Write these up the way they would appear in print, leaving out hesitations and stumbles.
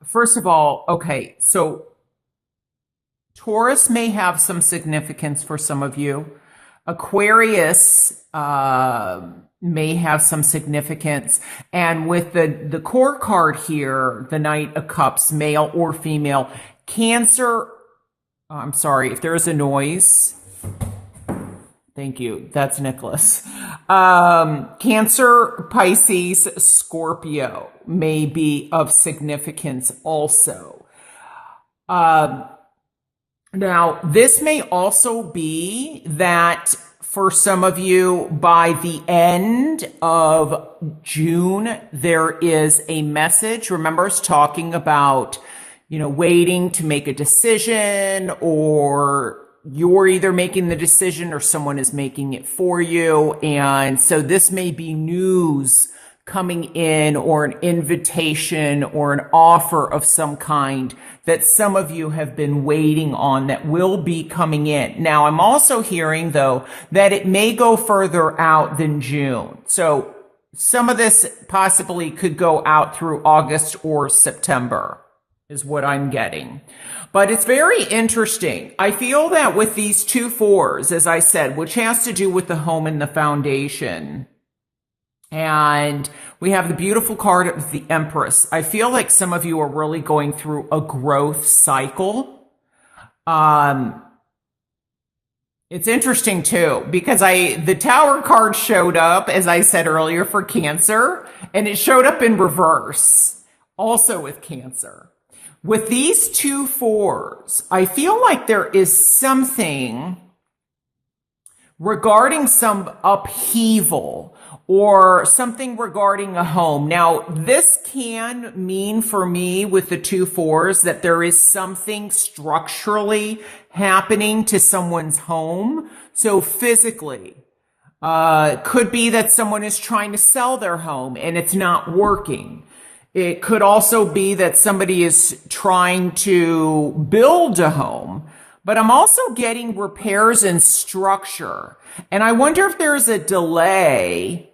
First of all, okay, so Taurus may have some significance for some of you. Aquarius may have some significance. And with the core card here, the Knight of Cups, male or female, Cancer, I'm sorry if there's a noise. Thank you. That's Nicholas. Cancer, Pisces, Scorpio may be of significance also. Um, Now, this may also be that for some of you, by the end of June, there is a message. Remember us talking about, waiting to make a decision, or you're either making the decision or someone is making it for you. And so this may be news coming in, or an invitation or an offer of some kind that some of you have been waiting on that will be coming in. Now, I'm also hearing, though, that it may go further out than June. So some of this possibly could go out through August or September is what I'm getting. But it's very interesting. I feel that with these two fours, as I said, which has to do with the home and the foundation, and we have the beautiful card of the Empress. I feel like some of you are really going through a growth cycle. It's interesting too, because the Tower card showed up, as I said earlier, for Cancer, and it showed up in reverse, also with Cancer. With these two fours, I feel like there is something regarding some upheaval, or something regarding a home. Now, this can mean for me with the two fours that there is something structurally happening to someone's home. So physically, could be that someone is trying to sell their home and it's not working. It could also be that somebody is trying to build a home. But I'm also getting repairs and structure. And I wonder if there's a delay.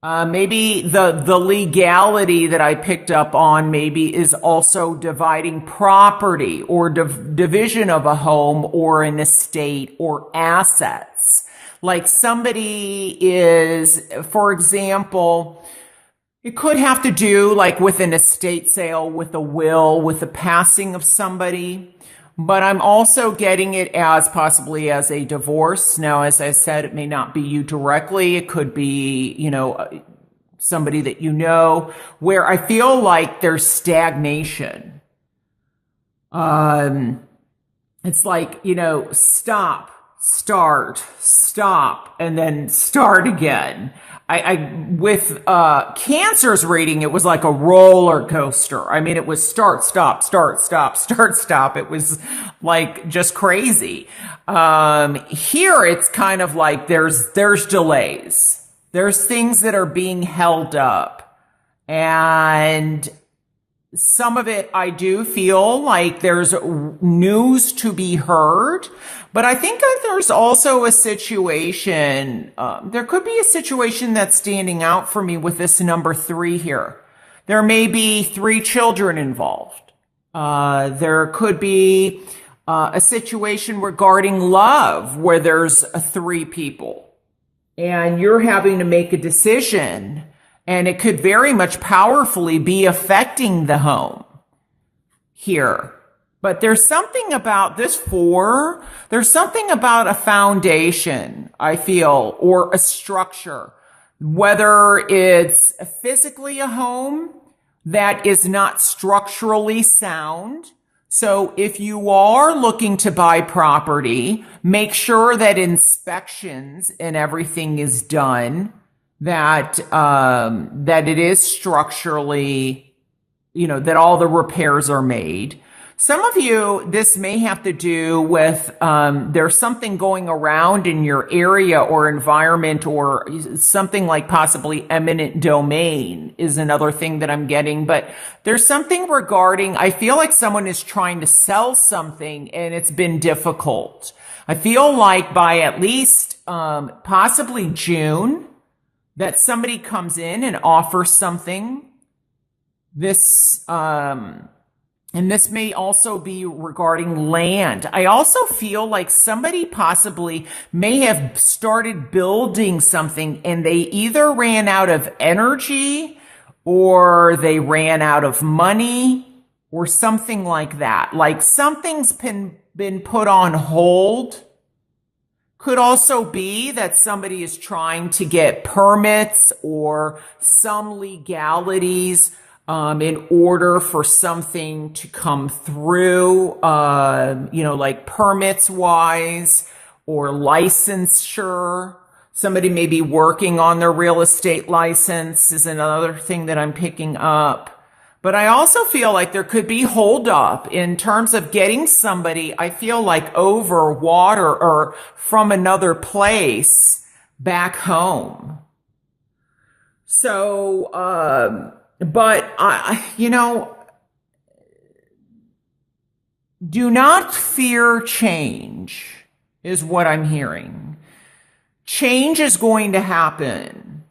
Maybe the legality that I picked up on maybe is also dividing property, or division of a home or an estate or assets. Like somebody is, for example, it could have to do like with an estate sale, with a will, with the passing of somebody. But I'm also getting it as possibly as a divorce. Now, as I said, it may not be you directly. It could be, somebody that you know, where I feel like there's stagnation. It's like, stop, start, stop, and then start again. With Cancer's reading, it was like a roller coaster. I mean, it was start, stop, start, stop, start, stop. It was like just crazy. Here it's kind of like there's delays. There's things that are being held up. And some of it, I do feel like there's news to be heard, but I think that there's also a situation, there could be a situation that's standing out for me with this number 3 here. There may be 3 children involved. There could be a situation regarding love where there's 3 people and you're having to make a decision. And it could very much powerfully be affecting the home here. But there's something about this 4, there's something about a foundation, I feel, or a structure, whether it's physically a home that is not structurally sound. So if you are looking to buy property, make sure that inspections and everything is done, that it is structurally, that all the repairs are made. Some of you, this may have to do with, there's something going around in your area or environment, or something like possibly eminent domain is another thing that I'm getting. But there's something regarding, I feel like someone is trying to sell something and it's been difficult. I feel like by at least, possibly June, that somebody comes in and offers something This, and this may also be regarding land. I also feel like somebody possibly may have started building something and they either ran out of energy or they ran out of money or something like that. Like something's been put on hold. Could also be that somebody is trying to get permits or some legalities in order for something to come through, like permits wise or licensure. Somebody may be working on their real estate license is another thing that I'm picking up. But I also feel like there could be holdup in terms of getting somebody, I feel like over water or from another place back home. So, but do not fear change is what I'm hearing. Change is going to happen.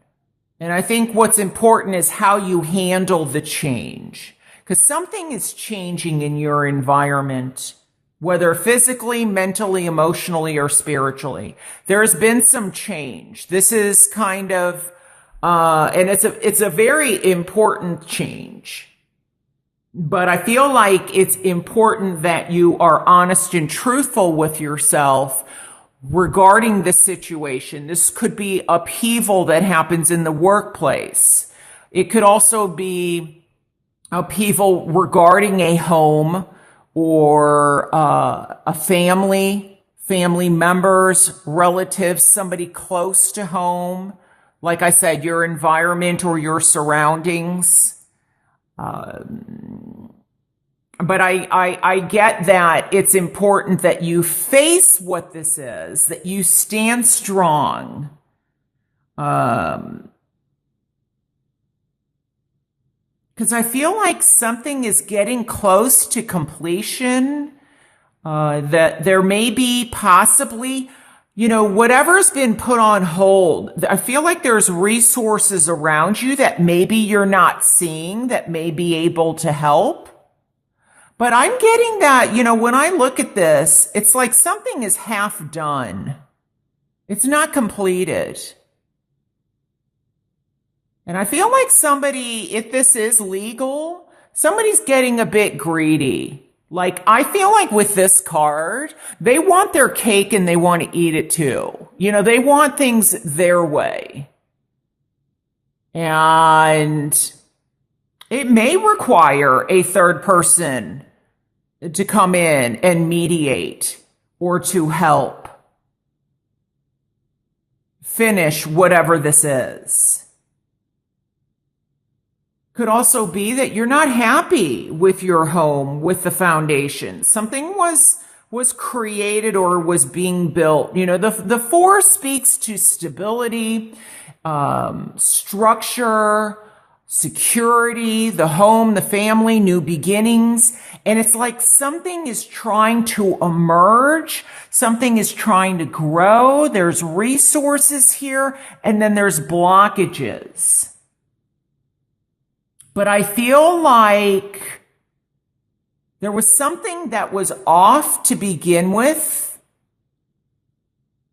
And I think what's important is how you handle the change. Because something is changing in your environment, whether physically, mentally, emotionally, or spiritually. There's been some change. This is kind of, and it's a very important change. But I feel like it's important that you are honest and truthful with yourself regarding the situation. This could be upheaval that happens in the workplace. It could also be upheaval regarding a home or a family members, relatives, somebody close to home. Like I said, your environment or your surroundings. But I get that it's important that you face what this is, that you stand strong. Because I feel like something is getting close to completion, that there may be possibly, whatever's been put on hold. I feel like there's resources around you that maybe you're not seeing that may be able to help. But I'm getting that, when I look at this, it's like something is half done. It's not completed. And I feel like somebody, if this is legal, somebody's getting a bit greedy. Like, I feel like with this card, they want their cake and they want to eat it too. They want things their way. And it may require a third person to come in and mediate or to help finish whatever this is. Could also be that you're not happy with your home, with the foundation. Something was created or was being built. The four speaks to stability, structure, security, the home, the family, new beginnings. And it's like something is trying to emerge. Something is trying to grow. There's resources here, and then there's blockages. But I feel like there was something that was off to begin with.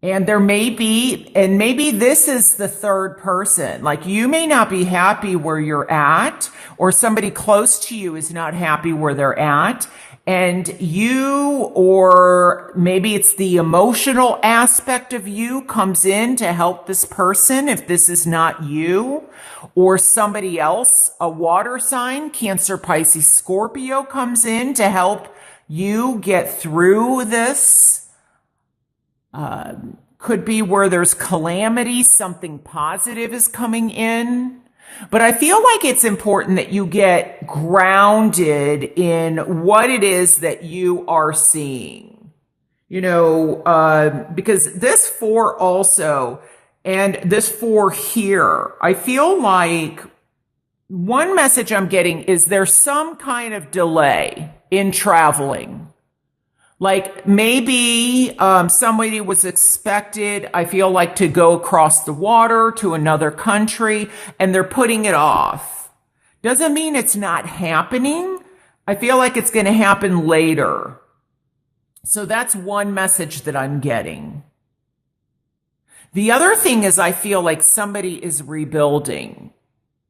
And there may be, and maybe this is the third person. Like, you may not be happy where you're at, or somebody close to you is not happy where they're at. And you, or maybe it's the emotional aspect of you, comes in to help this person if this is not you, or somebody else, a water sign, Cancer, Pisces, Scorpio, comes in to help you get through this. Could be where there's calamity, something positive is coming in. But I feel like it's important that you get grounded in what it is that you are seeing. Because this four also, and this four here, I feel like one message I'm getting is there's some kind of delay in traveling. Like maybe somebody was expected, I feel like, to go across the water to another country, and they're putting it off. Doesn't mean it's not happening. I feel like it's going to happen later. So that's one message that I'm getting. The other thing is I feel like somebody is rebuilding.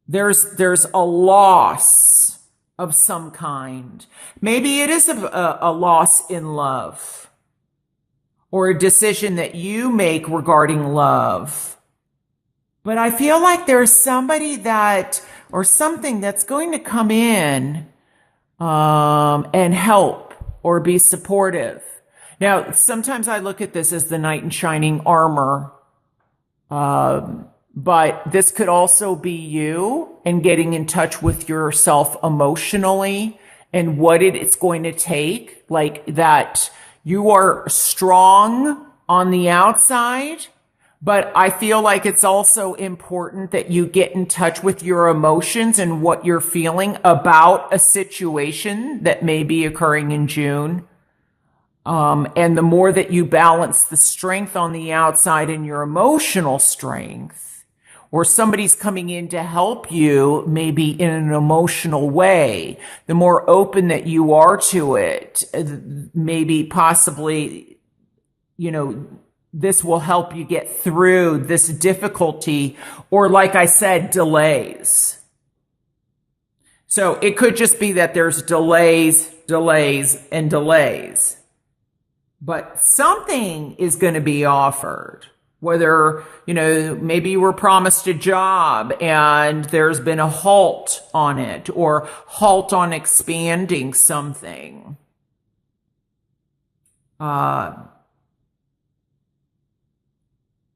There's a loss of some kind. Maybe it is a loss in love or a decision that you make regarding love. But I feel like there's somebody that or something that's going to come in and help or be supportive. Now, sometimes I look at this as the knight in shining armor. But this could also be you and getting in touch with yourself emotionally and what it's going to take. Like that you are strong on the outside, but I feel like it's also important that you get in touch with your emotions and what you're feeling about a situation that may be occurring in June. And the more that you balance the strength on the outside and your emotional strength, or somebody's coming in to help you, maybe in an emotional way, the more open that you are to it, maybe possibly, this will help you get through this difficulty, or like I said, delays. So it could just be that there's delays, and delays. But something is going to be offered, whether, maybe you were promised a job and there's been a halt on it or halt on expanding something.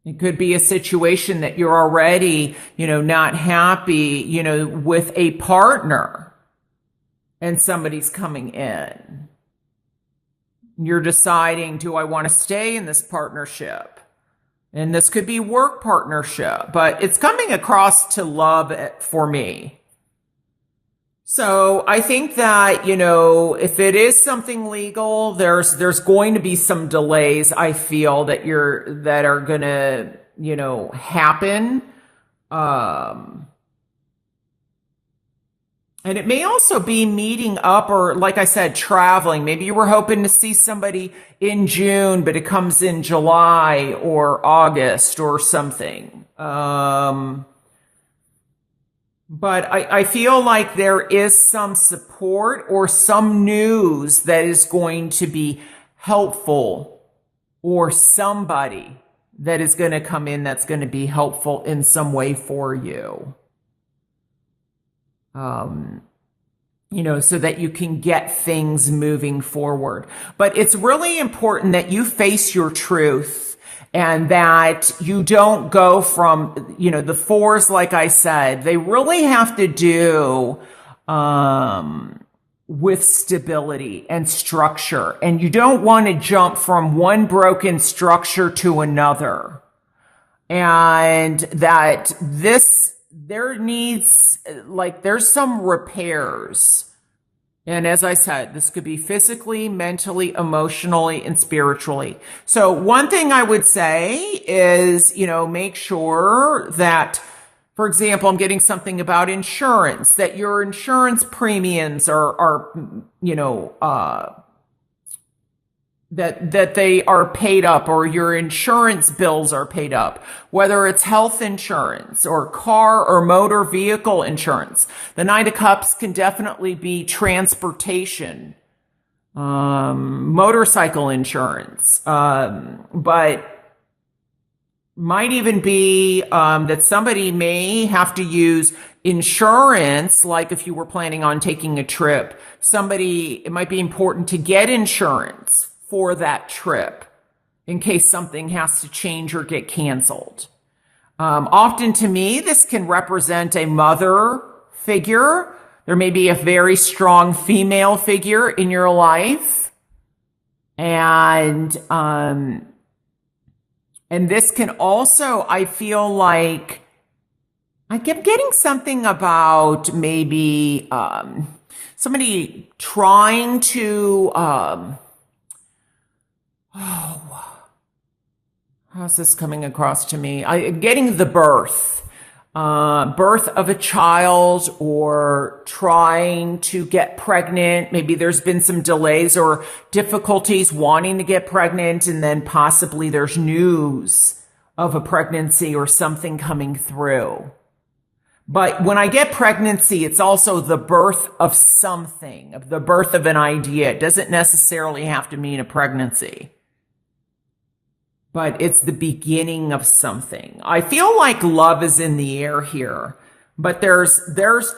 It could be a situation that you're already, not happy, with a partner and somebody's coming in. You're deciding, do I want to stay in this partnership? And this could be work partnership, but it's coming across to love for me. So I think that, if it is something legal, there's going to be some delays, I feel, that are going to, happen. And it may also be meeting up or, like I said, traveling. Maybe you were hoping to see somebody in June, but it comes in July or August or something. But I feel like there is some support or some news that is going to be helpful, or somebody that is going to come in that's going to be helpful in some way for you. So that you can get things moving forward. But it's really important that you face your truth and that you don't go from, the fours, like I said, they really have to do, with stability and structure. And you don't want to jump from one broken structure to another. And that there's some repairs. And as I said, this could be physically, mentally, emotionally, and spiritually. So one thing I would say is, make sure that, for example, I'm getting something about insurance, that your insurance premiums are that they are paid up, or your insurance bills are paid up, whether it's health insurance or car or motor vehicle insurance. The Knight of Cups can definitely be transportation, motorcycle insurance, but might even be that somebody may have to use insurance, like if you were planning on taking a trip. It might be important to get insurance for that trip in case something has to change or get canceled. Often to me, this can represent a mother figure. There may be a very strong female figure in your life. And this can also, I feel like, I kept getting something about maybe somebody trying to, how's this coming across to me? Getting the birth. birth of a child or trying to get pregnant. Maybe there's been some delays or difficulties wanting to get pregnant, and then possibly there's news of a pregnancy or something coming through. But when I get pregnancy, it's also the birth of something, of the birth of an idea. It doesn't necessarily have to mean a pregnancy, but it's the beginning of something. I feel like love is in the air here, but there's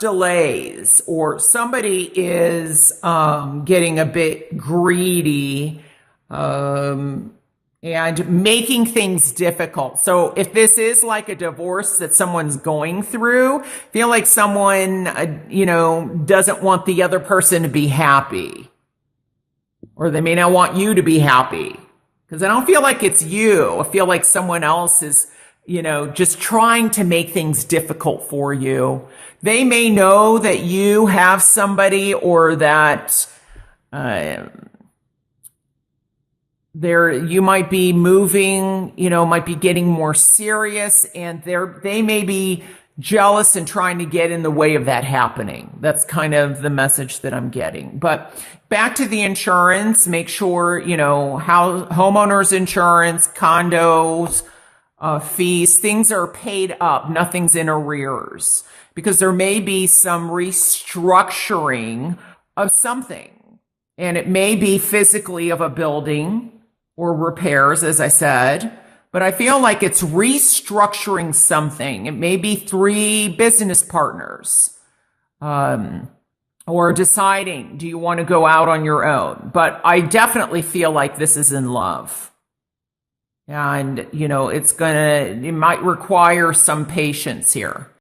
delays, or somebody is getting a bit greedy and making things difficult. So if this is like a divorce that someone's going through, feel like someone doesn't want the other person to be happy, or they may not want you to be happy. Because I don't feel like it's you. I feel like someone else is, just trying to make things difficult for you. They may know that you have somebody, or that you might be moving, might be getting more serious, and they may be jealous and trying to get in the way of that happening. That's kind of the message that I'm getting. But back to the insurance, make sure, how homeowners insurance, condos, fees, things are paid up. Nothing's in arrears, because there may be some restructuring of something, and it may be physically of a building or repairs, as I said. But I feel like it's restructuring something. It may be 3 business partners, or deciding, do you want to go out on your own? But I definitely feel like this is in love. And, it might require some patience here.